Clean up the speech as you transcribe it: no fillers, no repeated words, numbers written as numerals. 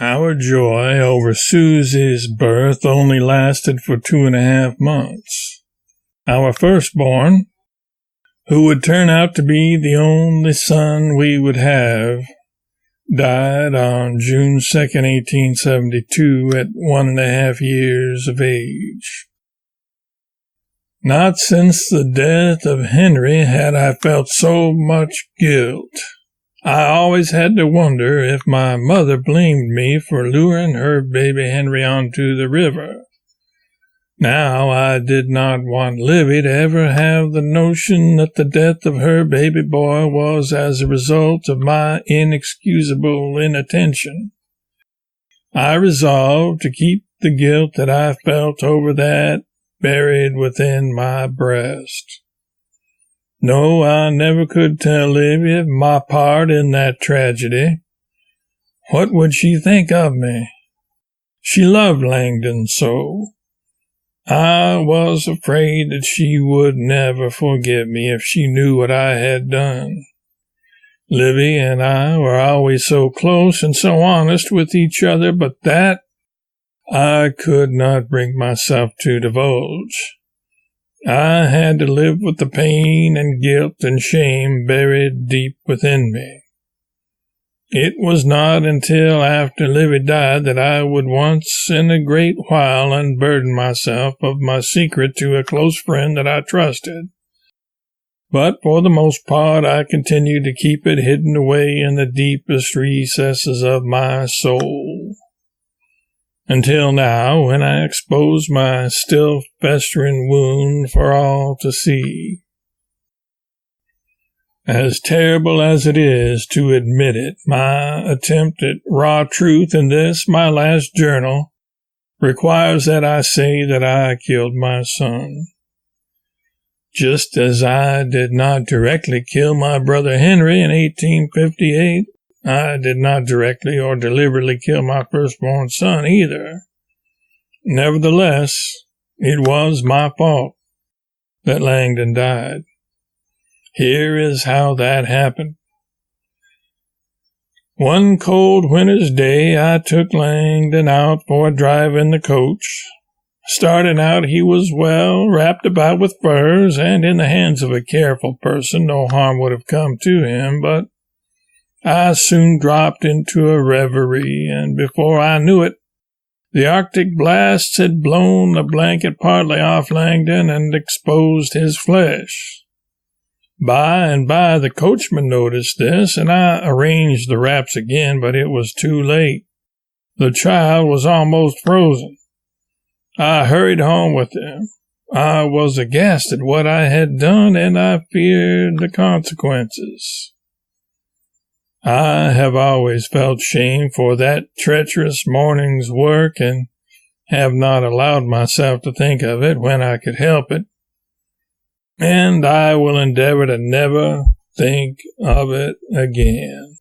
Our joy over Susie's birth only lasted for 2.5 months. Our firstborn, who would turn out to be the only son we would have, died on June 2nd, 1872, at 1.5 years of age. Not since the death of Henry had I felt so much guilt. I always had to wonder if my mother blamed me for luring her baby Henry onto the river. Now I did not want Livy to ever have the notion that the death of her baby boy was as a result of my inexcusable inattention. I resolved to keep the guilt that I felt over that buried within my breast. No, I never could tell Livy of my part in that tragedy. What would she think of me? She loved Langdon so. I was afraid that she would never forgive me if she knew what I had done. Livy and I were always so close and so honest with each other, but that I could not bring myself to divulge. I had to live with the pain and guilt and shame buried deep within me. It was not until after Livy died that I would once in a great while unburden myself of my secret to a close friend that I trusted. But for the most part I continued to keep it hidden away in the deepest recesses of my soul. Until now, when I expose my still festering wound for all to see. As terrible as it is to admit it, my attempt at raw truth in this, my last journal, requires that I say that I killed my son. Just as I did not directly kill my brother Henry in 1858, I did not directly or deliberately kill my firstborn son either. Nevertheless, it was my fault that Langdon died. Here is how that happened. One cold winter's day, I took Langdon out for a drive in the coach. Starting out, he was well wrapped about with furs, and in the hands of a careful person no harm would have come to him, but I soon dropped into a reverie, and before I knew it, the Arctic blasts had blown the blanket partly off Langdon and exposed his flesh. By and by the coachman noticed this, and I arranged the wraps again, but it was too late. The child was almost frozen. I hurried home with him. I was aghast at what I had done, and I feared the consequences. I have always felt shame for that treacherous morning's work and have not allowed myself to think of it when I could help it. And I will endeavor to never think of it again.